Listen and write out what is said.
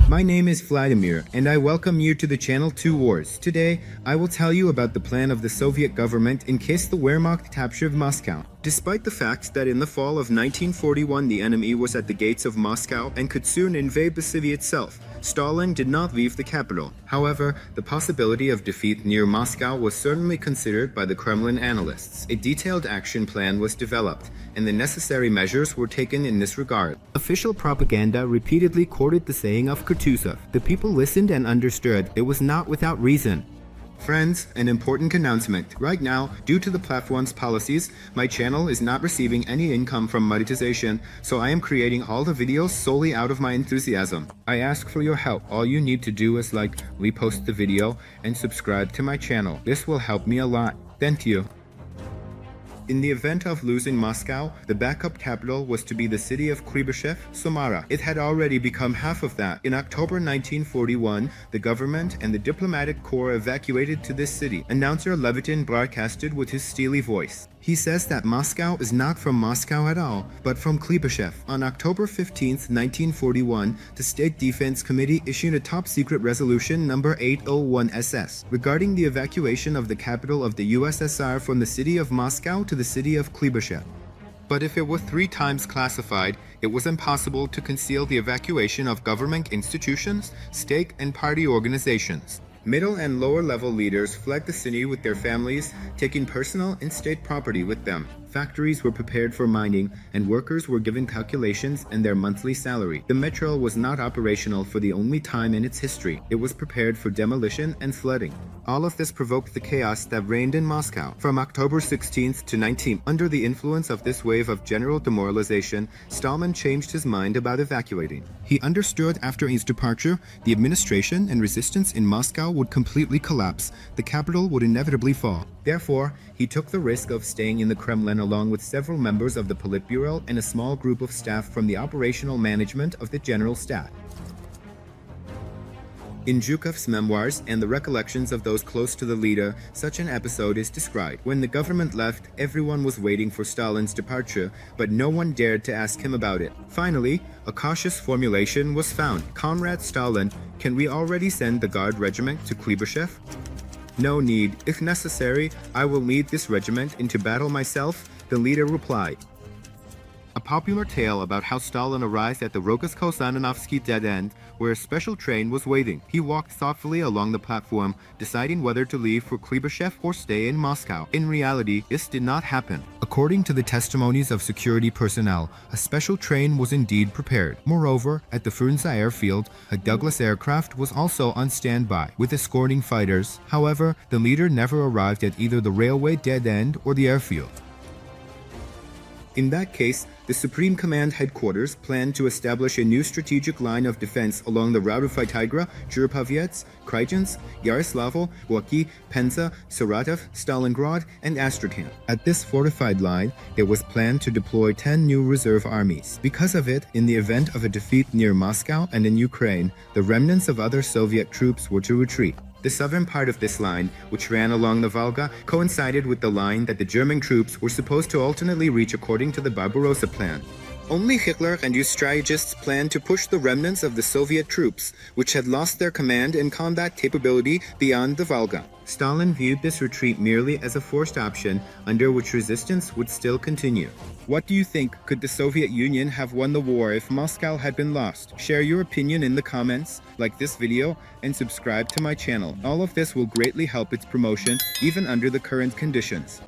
My name is Vladimir, and I welcome you to the channel 2 Wars. Today, I will tell you about the plan of the Soviet government in case the Wehrmacht captured Moscow. Despite the fact that in the fall of 1941 the enemy was at the gates of Moscow and could soon invade the city itself, Stalin did not leave the capital. However, the possibility of defeat near Moscow was certainly considered by the Kremlin analysts. A detailed action plan was developed, and the necessary measures were taken in this regard. Official propaganda repeatedly quoted the saying of Kutuzov. The people listened and understood. It was not without reason. Friends, an important announcement. Right now, due to the platform's policies, my channel is not receiving any income from monetization, so I am creating all the videos solely out of my enthusiasm. I ask for your help. All you need to do is repost the video and subscribe to my channel. This will help me a lot. Thank you. In the event of losing Moscow, the backup capital was to be the city of Kuibyshev, Samara. It had already become half of that. In October 1941, the government and the diplomatic corps evacuated to this city. Announcer Levitin broadcasted with his steely voice. He says that Moscow is not from Moscow at all, but from Kuibyshev. On October 15, 1941, the State Defense Committee issued a top-secret resolution number 801SS regarding the evacuation of the capital of the USSR from the city of Moscow to the city of Kuibyshev. But if it was 3 times classified, it was impossible to conceal the evacuation of government institutions, state and party organizations. Middle and lower level leaders fled the city with their families, taking personal and state property with them. Factories were prepared for mining, and workers were given calculations and their monthly salary. The metro was not operational for the only time in its history. It was prepared for demolition and flooding. All of this provoked the chaos that reigned in Moscow. From October 16th to 19th, under the influence of this wave of general demoralization, Stalin changed his mind about evacuating. He understood after his departure, the administration and resistance in Moscow would completely collapse. The capital would inevitably fall. Therefore, he took the risk of staying in the Kremlin along with several members of the Politburo and a small group of staff from the operational management of the General Staff. In Zhukov's memoirs and the recollections of those close to the leader, such an episode is described. When the government left, everyone was waiting for Stalin's departure, but no one dared to ask him about it. Finally, a cautious formulation was found. Comrade Stalin, can we already send the Guard regiment to Kuibyshev? No need. If necessary, I will lead this regiment into battle myself, the leader replied. A popular tale about how Stalin arrived at the Rokosko-Sananovsky dead end, where a special train was waiting. He walked thoughtfully along the platform, deciding whether to leave for Kuibyshev or stay in Moscow. In reality, this did not happen. According to the testimonies of security personnel, a special train was indeed prepared. Moreover, at the Frunze airfield, a Douglas aircraft was also on standby, with escorting fighters. However, the leader never arrived at either the railway dead end or the airfield. In that case, the Supreme Command headquarters planned to establish a new strategic line of defense along the route of Vytigra, Juropovyets, Krychens, Yaroslavl, Gorky, Penza, Saratov, Stalingrad, and Astrakhan. At this fortified line, it was planned to deploy 10 new reserve armies. Because of it, in the event of a defeat near Moscow and in Ukraine, the remnants of other Soviet troops were to retreat. The southern part of this line, which ran along the Volga, coincided with the line that the German troops were supposed to alternately reach according to the Barbarossa Plan. Only Hitler and his strategists planned to push the remnants of the Soviet troops, which had lost their command and combat capability, beyond the Volga. Stalin viewed this retreat merely as a forced option under which resistance would still continue. What do you think? Could the Soviet Union have won the war if Moscow had been lost? Share your opinion in the comments, like this video, and subscribe to my channel. All of this will greatly help its promotion, even under the current conditions.